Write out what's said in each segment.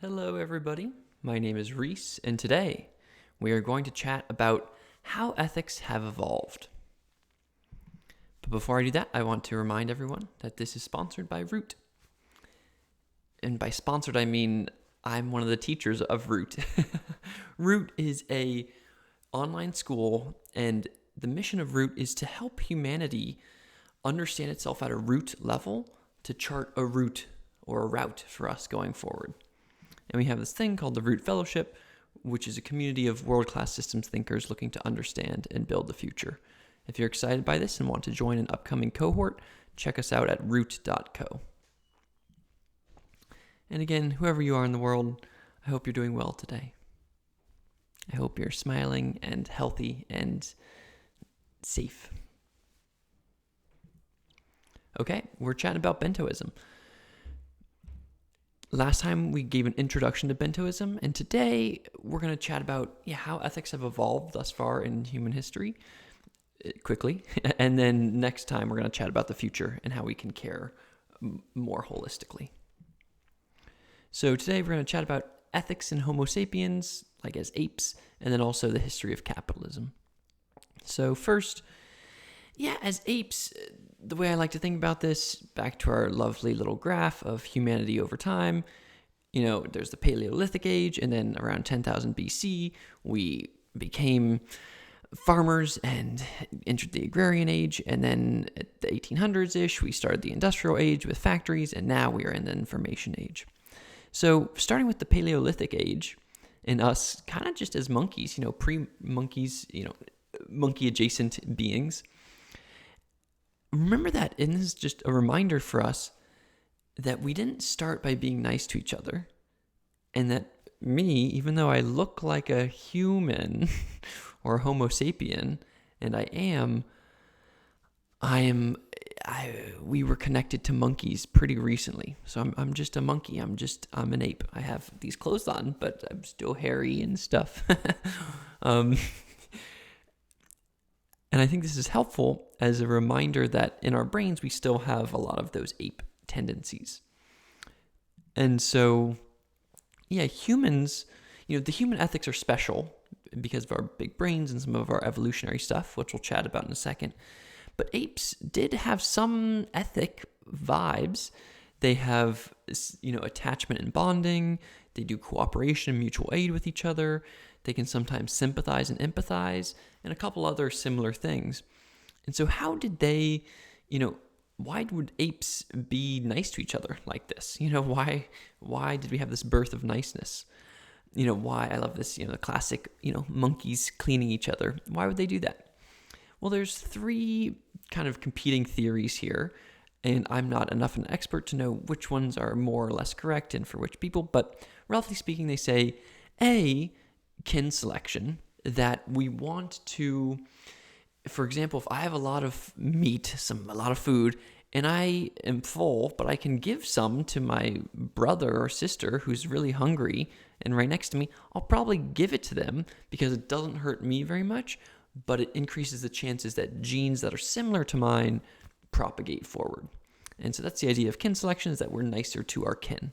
Hello, everybody. My name is Reese, and today we are going to chat about how ethics have evolved. But before I do that, I want to remind everyone that this is sponsored by Root. And by sponsored, I mean I'm one of the teachers of Root. Root is a online school, and the mission of Root is to help humanity understand itself at a root level to chart a route or a route for us going forward. And we have this thing called the Root Fellowship, which is a community of world-class systems thinkers looking to understand and build the future. If you're excited by this and want to join an upcoming cohort, check us out at root.co. And again, whoever you are in the world, I hope you're doing well today. I hope you're smiling and healthy and safe. Okay, we're chatting about bentoism. Last time we gave an introduction to bentoism, and today we're going to chat about how ethics have evolved thus far in human history quickly. And then next time we're going to chat about the future and how we can care more holistically. So today we're going to chat about ethics in homo sapiens, like as apes, and then also the history of capitalism. So first, as apes, the way I like to think about this, back to our lovely little graph of humanity over time, there's the Paleolithic age, and then around 10,000 BC, we became farmers and entered the agrarian age, and then at the 1800s-ish, we started the industrial age with factories, and now we are in the information age. So starting with the Paleolithic age, and us kind of just as monkeys, pre-monkeys, monkey-adjacent beings, remember that, and this is just a reminder for us that we didn't start by being nice to each other, and that me, even though I look like a human or a homo sapien, and we were connected to monkeys pretty recently. So I'm just a monkey. I'm an ape. I have these clothes on, but I'm still hairy and stuff. And I think this is helpful as a reminder that in our brains, we still have a lot of those ape tendencies. And so, humans, the human ethics are special because of our big brains and some of our evolutionary stuff, which we'll chat about in a second. But apes did have some ethic vibes. They have, attachment and bonding. They do cooperation and mutual aid with each other. They can sometimes sympathize and empathize, and a couple other similar things. And so how did they, why would apes be nice to each other like this? Why did we have this birth of niceness? Why, I love this, the classic, monkeys cleaning each other. Why would they do that? Well, there's three kind of competing theories here, and I'm not enough an expert to know which ones are more or less correct and for which people, but roughly speaking, they say, A, kin selection, that we want to, for example, if I have a lot of meat, a lot of food, and I am full, but I can give some to my brother or sister who's really hungry and right next to me, I'll probably give it to them because it doesn't hurt me very much, but it increases the chances that genes that are similar to mine propagate forward. And so that's the idea of kin selection, is that we're nicer to our kin.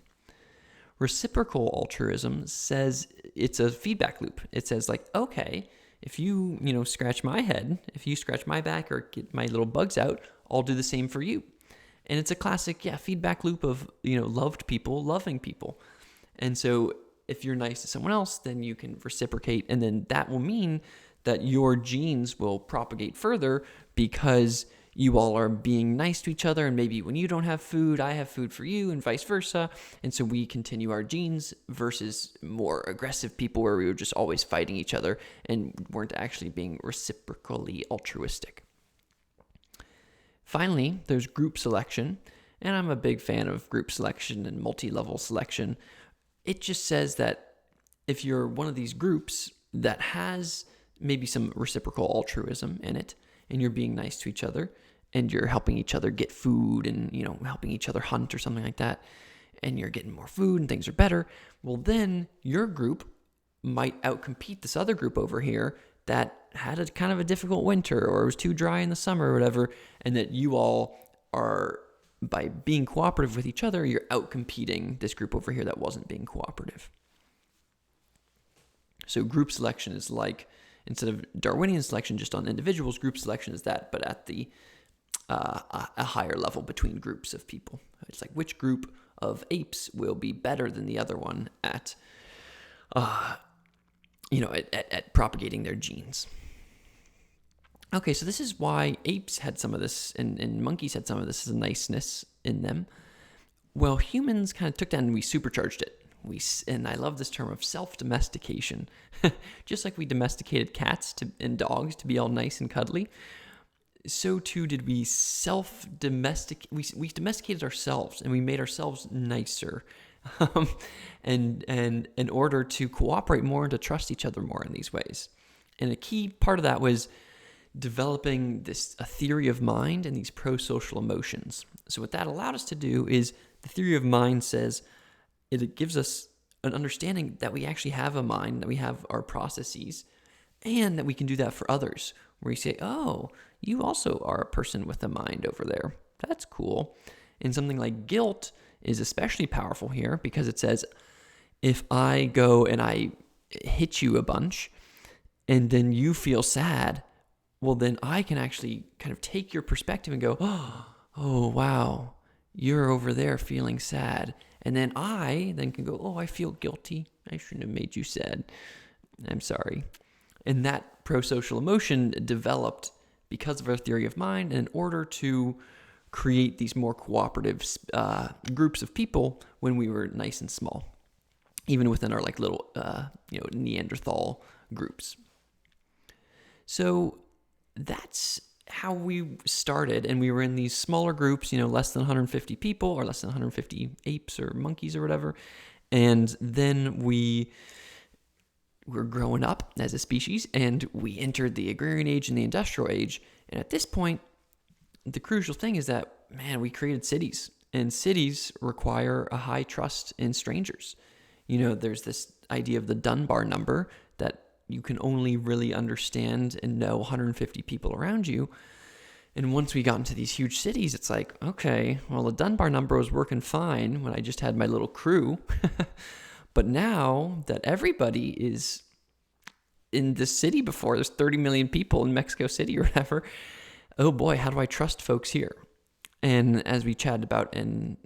Reciprocal altruism says it's a feedback loop. It says okay, if you, scratch my head, if you scratch my back or get my little bugs out, I'll do the same for you. And it's a classic, feedback loop of, loved people loving people. And so if you're nice to someone else, then you can reciprocate, and then that will mean that your genes will propagate further because you all are being nice to each other, and maybe when you don't have food, I have food for you, and vice versa. And so we continue our genes versus more aggressive people where we were just always fighting each other and weren't actually being reciprocally altruistic. Finally, there's group selection, and I'm a big fan of group selection and multi-level selection. It just says that if you're one of these groups that has maybe some reciprocal altruism in it, and you're being nice to each other, and you're helping each other get food and, helping each other hunt or something like that, and you're getting more food and things are better, well, then your group might outcompete this other group over here that had a kind of a difficult winter, or it was too dry in the summer or whatever, and that you all are by being cooperative with each other, you're outcompeting this group over here that wasn't being cooperative. So group selection is like, instead of Darwinian selection just on individuals, group selection is that, but at the a higher level between groups of people. It's like which group of apes will be better than the other one at propagating their genes. Okay, so this is why apes had some of this, and monkeys had some of this niceness in them. Well, humans kind of took that and we supercharged it. And I love this term of self-domestication. Just like we domesticated cats and dogs to be all nice and cuddly, so too did we self-domesticate. We domesticated ourselves, and we made ourselves nicer, and in order to cooperate more and to trust each other more in these ways. And a key part of that was developing a theory of mind and these pro-social emotions. So what that allowed us to do is the theory of mind says it gives us an understanding that we actually have a mind, that we have our processes, and that we can do that for others. Where you say, oh, you also are a person with a mind over there. That's cool. And something like guilt is especially powerful here because it says, if I go and I hit you a bunch and then you feel sad, well, then I can actually kind of take your perspective and go, oh, wow, you're over there feeling sad. And then I can go, oh, I feel guilty. I shouldn't have made you sad. I'm sorry. And that pro-social emotion developed because of our theory of mind in order to create these more cooperative groups of people when we were nice and small, even within our like little Neanderthal groups. So that's how we started, and we were in these smaller groups, less than 150 people or less than 150 apes or monkeys or whatever. And then we were growing up as a species, and we entered the agrarian age and the industrial age. And at this point, the crucial thing is that, man, we created cities, and cities require a high trust in strangers. There's this idea of the Dunbar number that you can only really understand and know 150 people around you. And once we got into these huge cities, it's like, okay, well, the Dunbar number was working fine when I just had my little crew. But now that everybody is in this city before, there's 30 million people in Mexico City or whatever, oh boy, how do I trust folks here? And as we chatted about in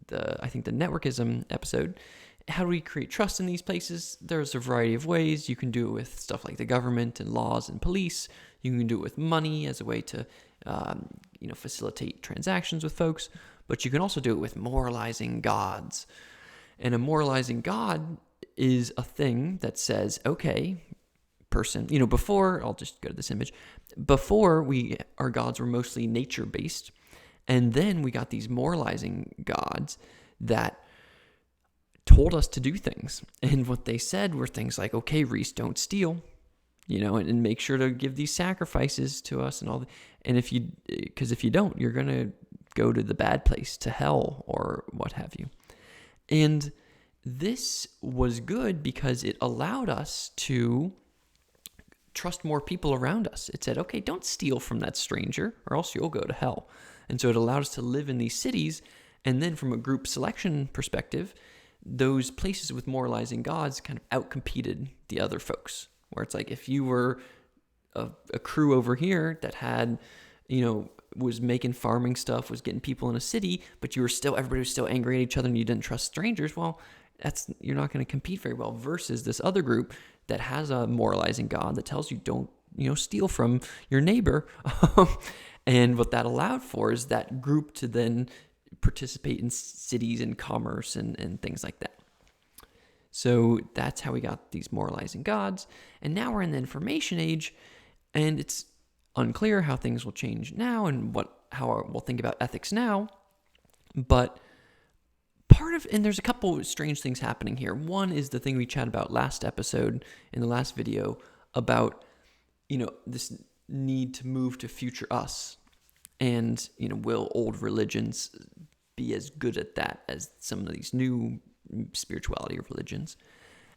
the networkism episode, how do we create trust in these places? There's a variety of ways. You can do it with stuff like the government and laws and police. You can do it with money as a way to, facilitate transactions with folks. But you can also do it with moralizing gods. And a moralizing god is a thing that says, okay, person, before, I'll just go to this image. Before, our gods were mostly nature-based. And then we got these moralizing gods that told us to do things. And what they said were things like, okay, Reese, don't steal, and make sure to give these sacrifices to us and all that. And if you don't, you're going to go to the bad place, to hell or what have you. And this was good because it allowed us to trust more people around us. It said, okay, don't steal from that stranger or else you'll go to hell. And so it allowed us to live in these cities. And then from a group selection perspective, those places with moralizing gods kind of outcompeted the other folks, where it's like if you were a crew over here that had, was making farming stuff, was getting people in a city, but everybody was still angry at each other and you didn't trust strangers, well, you're not going to compete very well versus this other group that has a moralizing god that tells you don't, steal from your neighbor. And what that allowed for is that group to then participate in cities and commerce and things like that. So that's how we got these moralizing gods. And now we're in the information age, and it's unclear how things will change now and how we'll think about ethics now. But and there's a couple of strange things happening here. One is the thing we chatted about last episode in the last video about, this need to move to future us. And, will old religions be as good at that as some of these new spirituality of religions?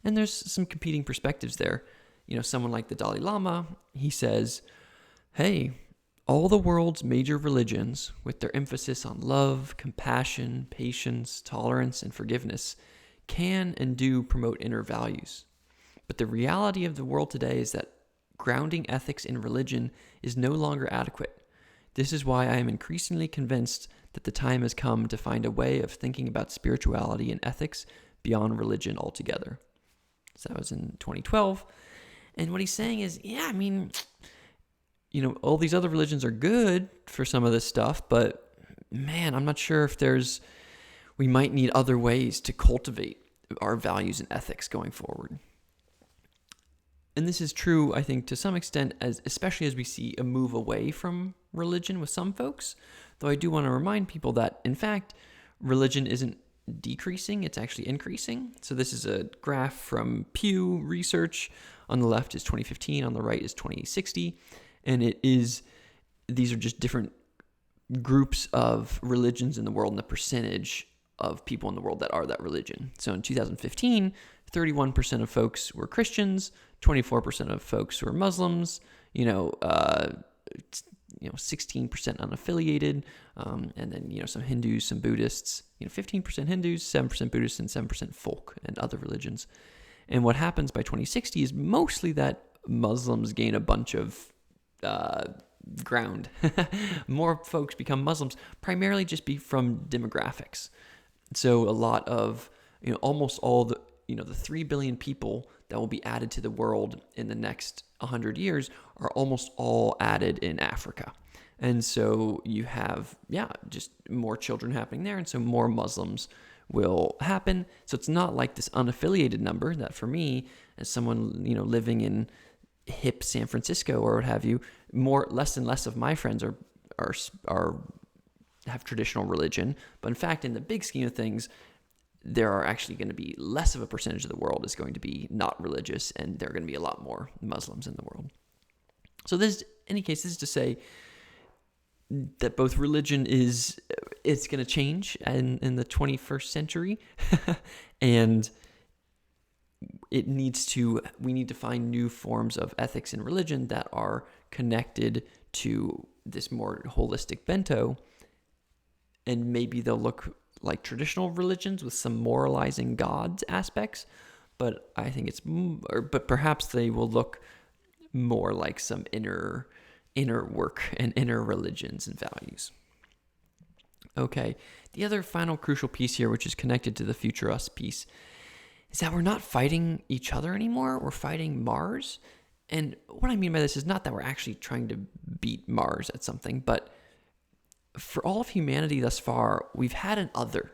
And there's some competing perspectives there. Someone like the Dalai Lama, he says, hey, All the world's major religions, with their emphasis on love, compassion, patience, tolerance, and forgiveness, can and do promote inner values. But the reality of the world today is that grounding ethics in religion is no longer adequate. This is why I am increasingly convinced that the time has come to find a way of thinking about spirituality and ethics beyond religion altogether. So that was in 2012. And what he's saying is, all these other religions are good for some of this stuff, but man, I'm not sure if we might need other ways to cultivate our values and ethics going forward. And this is true, I think, to some extent, especially as we see a move away from religion with some folks. Though I do want to remind people that, in fact, religion isn't decreasing, it's actually increasing. So this is a graph from Pew Research. On the left is 2015, on the right is 2060. And these are just different groups of religions in the world and the percentage of people in the world that are that religion. So in 2015, 31% of folks were Christians, 24% of folks were Muslims, 16% unaffiliated, and then, some Hindus, some Buddhists, 15% Hindus, 7% Buddhists, and 7% folk and other religions. And what happens by 2060 is mostly that Muslims gain a bunch of ground. More folks become Muslims, primarily just from demographics. So a lot of, almost all the 3 billion people that will be added to the world in the next 100 years are almost all added in Africa. And so you have, just more children happening there. And so more Muslims will happen. So it's not like this unaffiliated number that for me, as someone, living in hip San Francisco or what have you, less and less of my friends have traditional religion. But in fact, in the big scheme of things, there are actually going to be less of a percentage of the world is going to be not religious, and there are going to be a lot more Muslims in the world. So this is to say that both religion it's going to change in the 21st century, and we need to find new forms of ethics in religion that are connected to this more holistic bento, and maybe they'll look like traditional religions with some moralizing gods aspects, but I think but perhaps they will look more like some inner work and inner religions and values. Okay, the other final crucial piece here, which is connected to the future us piece, is that we're not fighting each other anymore. We're fighting Mars. And what I mean by this is not that we're actually trying to beat Mars at something, but for all of humanity thus far, we've had an other.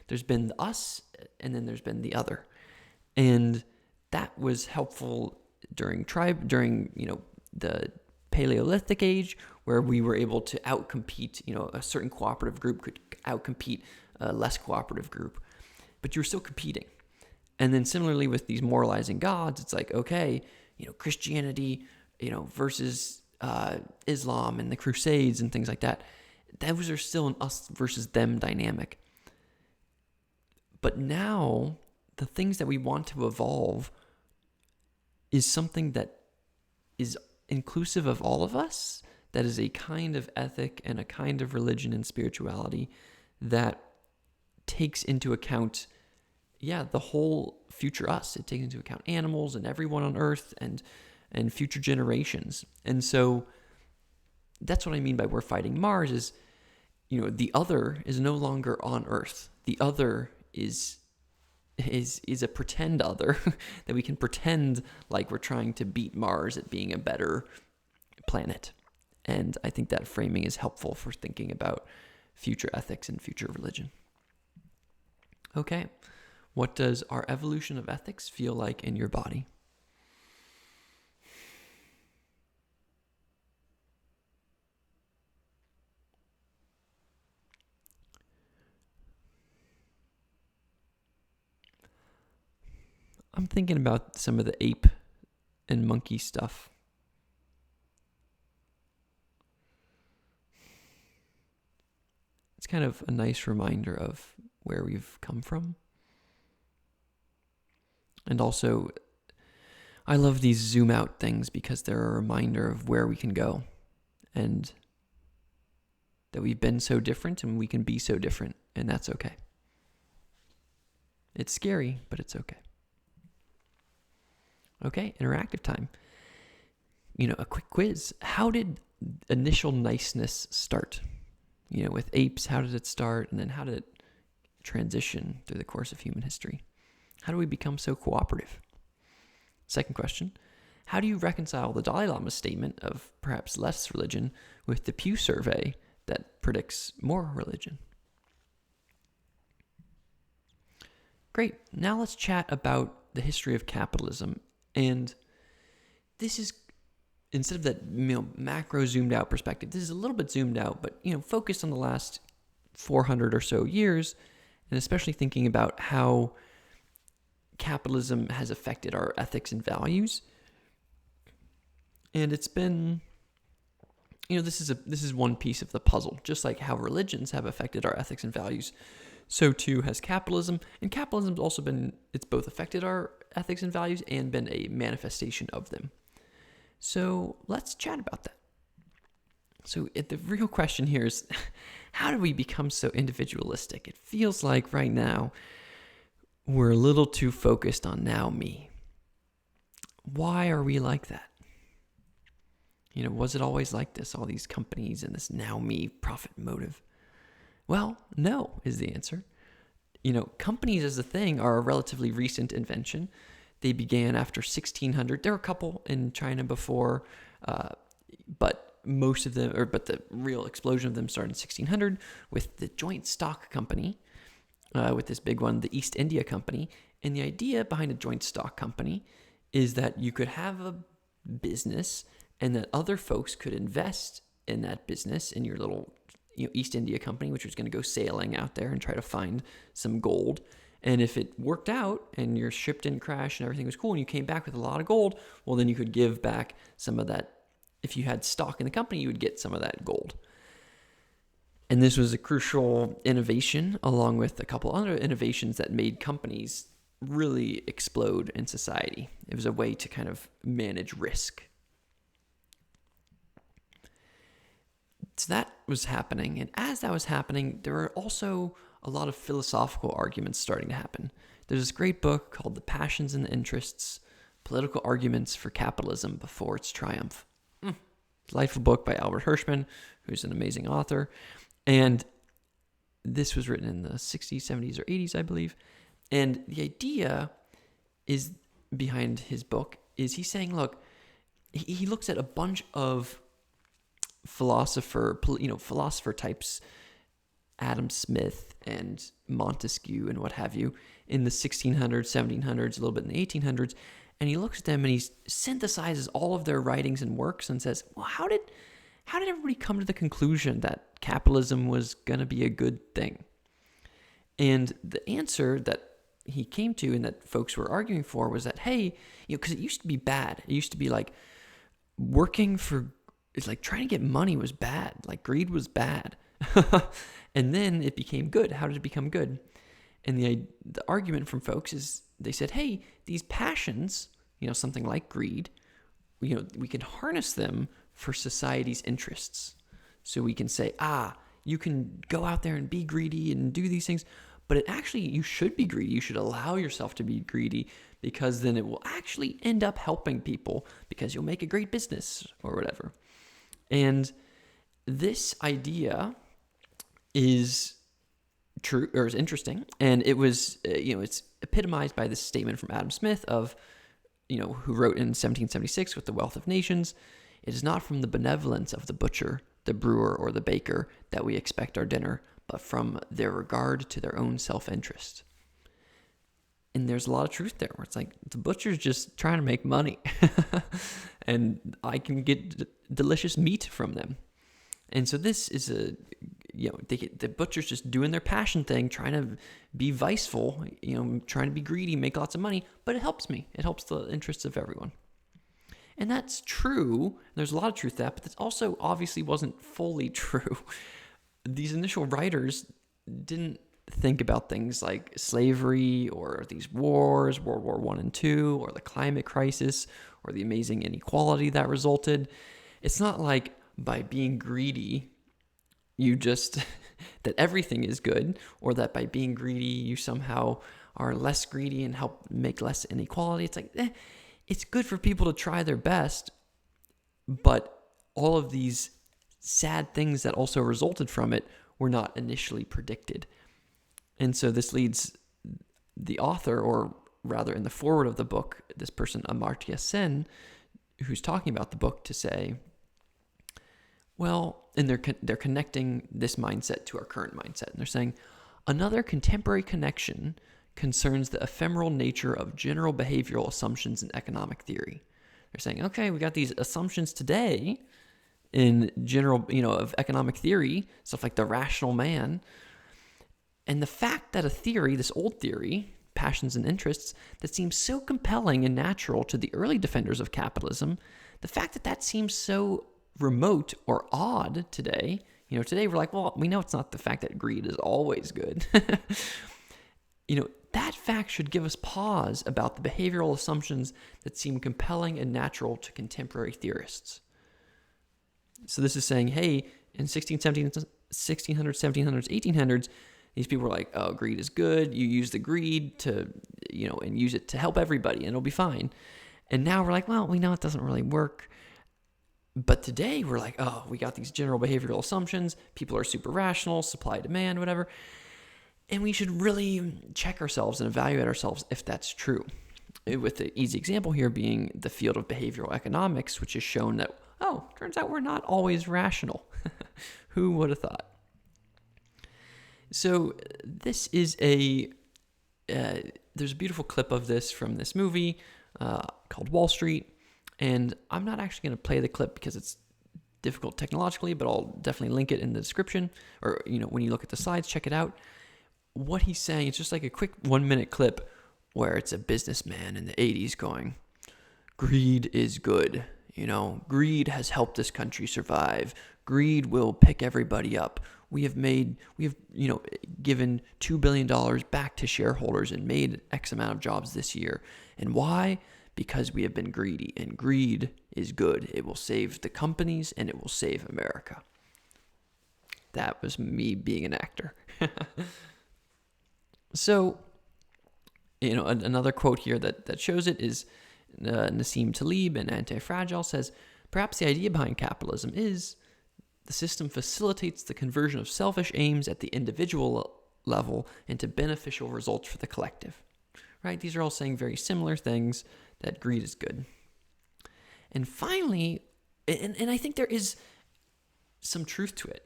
There's been us, and then there's been the other. And that was helpful during the Paleolithic age, where we were able to outcompete, a certain cooperative group could outcompete a less cooperative group, but you were still competing. And then similarly with these moralizing gods, it's like, okay, Christianity, versus Islam and the Crusades and things like that. Those are still an us versus them dynamic. But now the things that we want to evolve is something that is inclusive of all of us, that is a kind of ethic and a kind of religion and spirituality that takes into account, the whole future us. It takes into account animals and everyone on Earth and future generations. And so that's what I mean by we're fighting Mars is, the other is no longer on Earth. The other is a pretend other that we can pretend like we're trying to beat Mars at being a better planet. And I think that framing is helpful for thinking about future ethics and future religion. Okay, what does our evolution of ethics feel like in your body? I'm thinking about some of the ape and monkey stuff. It's kind of a nice reminder of where we've come from. And also, I love these zoom out things because they're a reminder of where we can go and that we've been so different and we can be so different, and that's okay. It's scary, but it's okay. Okay, interactive time. A quick quiz. How did initial niceness start? With apes, how did it start? And then how did it transition through the course of human history? How do we become so cooperative? Second question. How do you reconcile the Dalai Lama's statement of perhaps less religion with the Pew survey that predicts more religion? Great. Now let's chat about the history of capitalism. And this is, instead of that macro zoomed out perspective, this is a little bit zoomed out, but focused on the last 400 or so years, and especially thinking about how capitalism has affected our ethics and values. And it's been, this is one piece of the puzzle. Just like how religions have affected our ethics and values, so too has capitalism. And capitalism's also it's both affected our ethics and values and been a manifestation of them. So let's chat about that. So the real question here is, how do we become so individualistic? It feels like right now we're a little too focused on now me. Why are we like that? Was it always like this, all these companies and this now me profit motive? Well, no is the answer. Companies as a thing are a relatively recent invention. They began after 1600. There were a couple in China before, but most of them, but the real explosion of them started in 1600 with the joint stock company, with this big one, the East India Company. And the idea behind a joint stock company is that you could have a business and that other folks could invest in that business, in your little East India Company, which was going to go sailing out there and try to find some gold. And if it worked out and your ship didn't crash and everything was cool and you came back with a lot of gold, well, then you could give back some of that. If you had stock in the company, you would get some of that gold. And this was a crucial innovation, along with a couple other innovations that made companies really explode in society. It was a way to kind of manage risk. So that was happening. And as that was happening, there were also a lot of philosophical arguments starting to happen. There's this great book called The Passions and the Interests, Political Arguments for Capitalism Before Its Triumph. Delightful book by Albert Hirschman, who's an amazing author. And this was written in the 60s, 70s, or 80s, I believe. And the idea is behind his book is he's saying, look, he looks at a bunch of philosopher types, Adam Smith and Montesquieu and what have you, in the 1600s, 1700s, a little bit in the 1800s, and he looks at them and he synthesizes all of their writings and works and says, well, how did everybody come to the conclusion that capitalism was going to be a good thing? And the answer that he came to and that folks were arguing for was that, hey, because it used to be bad. It used to be like it's like trying to get money was bad. Like greed was bad. And then it became good. How did it become good? And the argument from folks is they said, hey, these passions, something like greed, we can harness them for society's interests. So we can say, you can go out there and be greedy and do these things, but you should be greedy. You should allow yourself to be greedy, because then it will actually end up helping people, because you'll make a great business or whatever. And this idea is true, or is interesting, and it was, it's epitomized by this statement from Adam Smith who wrote in 1776 with The Wealth of Nations, "It is not from the benevolence of the butcher, the brewer, or the baker that we expect our dinner, but from their regard to their own self-interest." And there's a lot of truth there, where it's like the butcher's just trying to make money, and I can get delicious meat from them. And so this is the butcher's just doing their passion thing, trying to be viceful, trying to be greedy, make lots of money, but it helps me. It helps the interests of everyone. And that's true. There's a lot of truth to that, but that also obviously wasn't fully true. These initial writers didn't think about things like slavery or these wars, World War I and II, or the climate crisis, or the amazing inequality that resulted. It's not like, by being greedy, you just, that everything is good, or that by being greedy, you somehow are less greedy and help make less inequality. It's like, it's good for people to try their best, but all of these sad things that also resulted from it were not initially predicted. And so this leads the author, or rather in the foreword of the book, this person, Amartya Sen, who's talking about the book, to say, well, and they're connecting this mindset to our current mindset. And they're saying, another contemporary connection concerns the ephemeral nature of general behavioral assumptions in economic theory. They're saying, okay, we got these assumptions today in general, of economic theory, stuff like the rational man. And the fact that a theory, this old theory, passions and interests, that seems so compelling and natural to the early defenders of capitalism, the fact that that seems so remote or odd today, today we're like, well, we know it's not the fact that greed is always good. That fact should give us pause about the behavioral assumptions that seem compelling and natural to contemporary theorists. So this is saying, hey, in 1600s, 1700s, 1800s, these people were like, oh, greed is good. You use the greed to, and use it to help everybody and it'll be fine. And now we're like, well, we know it doesn't really work. But today we're like, oh, we got these general behavioral assumptions. People are super rational, supply, demand, whatever. And we should really check ourselves and evaluate ourselves if that's true. With the easy example here being the field of behavioral economics, which has shown that, turns out we're not always rational. Who would have thought? So this is there's a beautiful clip of this from this movie called Wall Street. And I'm not actually going to play the clip because it's difficult technologically, but I'll definitely link it in the description. Or, when you look at the slides, check it out. What he's saying, it's just like a quick 1-minute clip where it's a businessman in the 80s going, greed is good. Greed has helped this country survive. Greed will pick everybody up. We have given $2 billion back to shareholders and made X amount of jobs this year. And why? Because we have been greedy, and greed is good. It will save the companies and it will save America. That was me being an actor. So, another quote here that shows it is Nassim Taleb in Anti-Fragile says, perhaps the idea behind capitalism is the system facilitates the conversion of selfish aims at the individual level into beneficial results for the collective. Right? These are all saying very similar things, that greed is good. And finally, and I think there is some truth to it.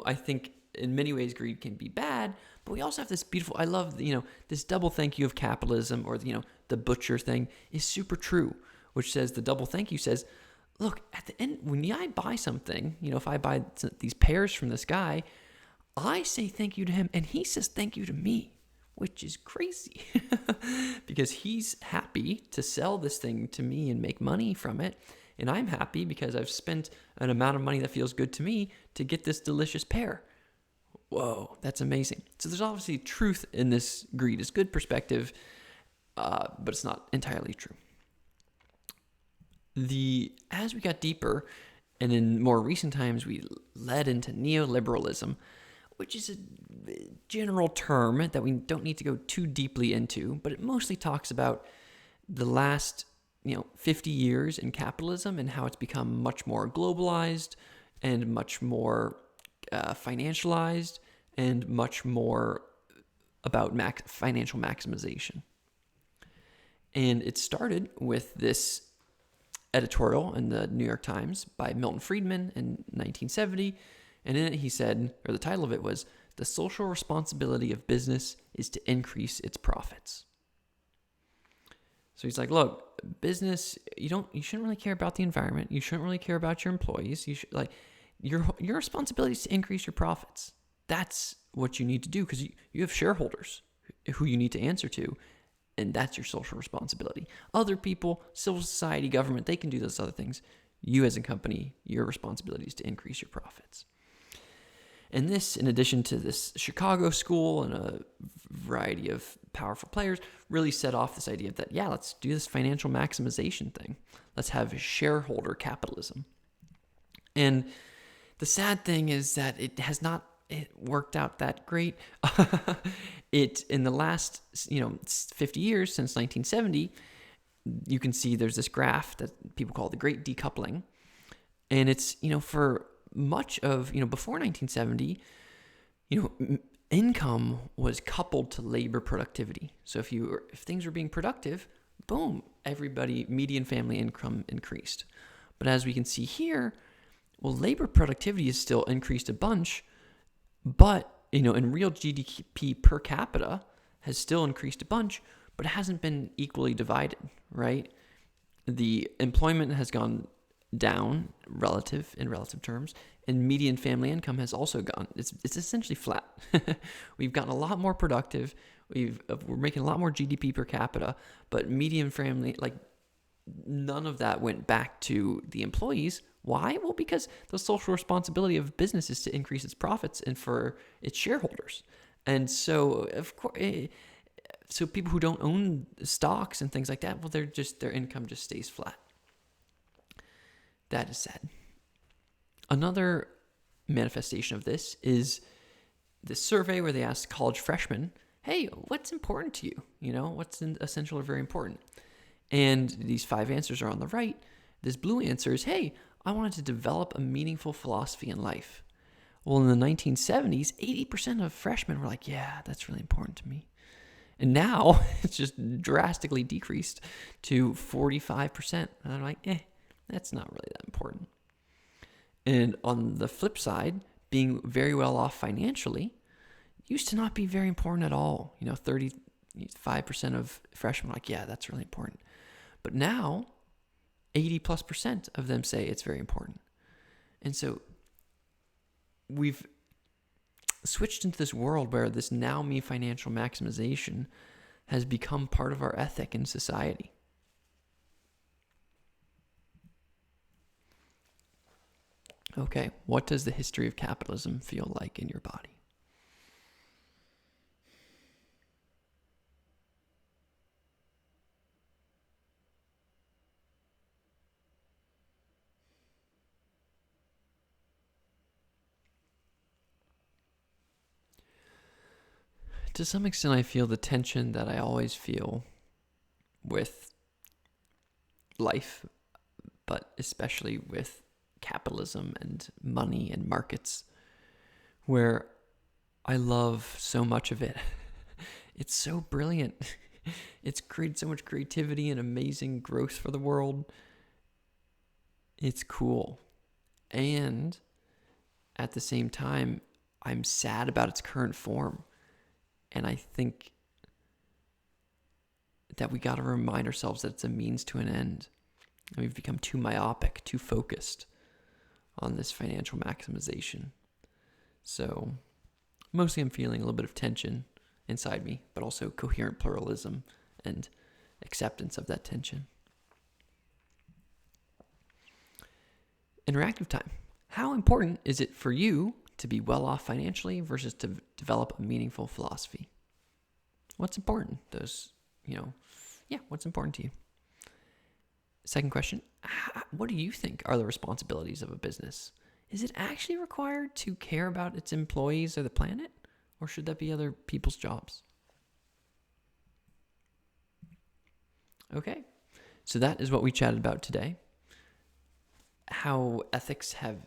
I think in many ways greed can be bad, but we also have this beautiful, I love, this double thank you of capitalism, or, the butcher thing is super true, which says, the double thank you says, look, at the end, when I buy something, if I buy these pears from this guy, I say thank you to him, and he says thank you to me, which is crazy because he's happy to sell this thing to me and make money from it. And I'm happy because I've spent an amount of money that feels good to me to get this delicious pear. Whoa, that's amazing. So there's obviously truth in this greed is good perspective, but it's not entirely true. As we got deeper, and in more recent times, we led into neoliberalism, which is a general term that we don't need to go too deeply into, but it mostly talks about the last 50 years in capitalism and how it's become much more globalized and much more financialized and much more about financial maximization. And it started with this editorial in the New York Times by Milton Friedman in 1970. And in it he said, or the title of it was, "The social responsibility of business is to increase its profits." So he's like, look, business, you shouldn't really care about the environment. You shouldn't really care about your employees. You should your responsibility is to increase your profits. That's what you need to do because you have shareholders who you need to answer to. And that's your social responsibility. Other people, civil society, government, they can do those other things. You as a company, your responsibility is to increase your profits. And this, in addition to this Chicago school and a variety of powerful players, really set off this idea that, let's do this financial maximization thing. Let's have shareholder capitalism. And the sad thing is that it has not worked out that great. It in the last 50 years since 1970, you can see there's this graph that people call the Great Decoupling, and it's for much of before 1970, income was coupled to labor productivity. So if things were being productive, boom, everybody median family income increased. But as we can see here, well, labor productivity is still increased a bunch, but in real GDP per capita has still increased a bunch, but it hasn't been equally divided, right? The employment has gone down in relative terms, and median family income has also gone. It's essentially flat. We've gotten a lot more productive. We're making a lot more GDP per capita, but median family, like, none of that went back to the employees. Why? Well, because the social responsibility of business is to increase its profits and for its shareholders. And so, of course, so people who don't own stocks and things like that, well, their income just stays flat. That is sad. Another manifestation of this is this survey where they asked college freshmen, hey, what's important to you? What's essential or very important? And these 5 answers are on the right. This blue answer is, hey, I wanted to develop a meaningful philosophy in life. Well, in the 1970s, 80% of freshmen were like, yeah, that's really important to me. And now it's just drastically decreased to 45%. And I'm like, that's not really that important. And on the flip side, being very well off financially used to not be very important at all. 35% of freshmen are like, yeah, that's really important. But now, 80+% of them say it's very important. And so we've switched into this world where this now me financial maximization has become part of our ethic in society. Okay, what does the history of capitalism feel like in your body? To some extent, I feel the tension that I always feel with life, but especially with capitalism and money and markets, where I love so much of it. It's so brilliant. It's created so much creativity and amazing growth for the world. It's cool. And at the same time, I'm sad about its current form. And I think that we got to remind ourselves that it's a means to an end. And we've become too myopic, too focused on this financial maximization. So mostly I'm feeling a little bit of tension inside me, but also coherent pluralism and acceptance of that tension. Interactive time. How important is it for you to be well off financially versus to develop a meaningful philosophy? What's important? What's important to you? Second question, what do you think are the responsibilities of a business? Is it actually required to care about its employees or the planet? Or should that be other people's jobs? Okay, so that is what we chatted about today. How ethics have,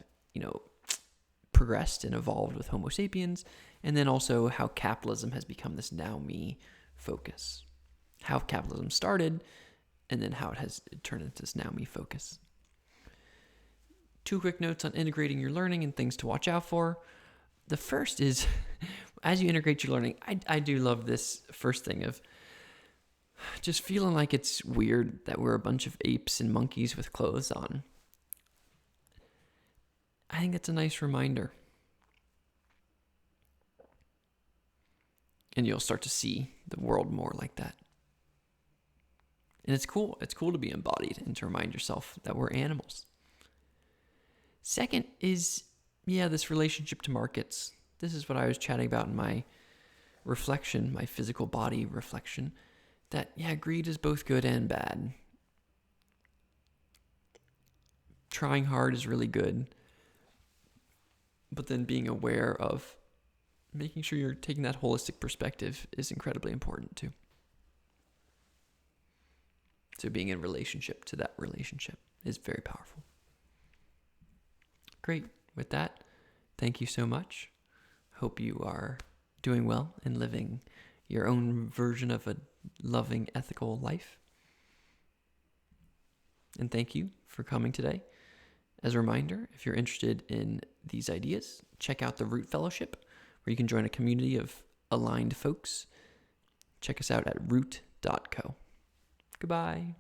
progressed and evolved with Homo sapiens, and then also how capitalism has become this now me focus. How capitalism started, and then how it has turned into this now me focus. 2 quick notes on integrating your learning and things to watch out for. The first is, as you integrate your learning, I do love this first thing of just feeling like it's weird that we're a bunch of apes and monkeys with clothes on. I think it's a nice reminder. And you'll start to see the world more like that. And it's cool. It's cool to be embodied and to remind yourself that we're animals. Second is, this relationship to markets. This is what I was chatting about in my reflection, my physical body reflection, that, greed is both good and bad. Trying hard is really good. But then being aware of making sure you're taking that holistic perspective is incredibly important too. So being in relationship to that relationship is very powerful. Great. With that, thank you so much. Hope you are doing well and living your own version of a loving, ethical life. And thank you for coming today. As a reminder, if you're interested in these ideas, check out the Root Fellowship, where you can join a community of aligned folks. Check us out at root.co. Goodbye.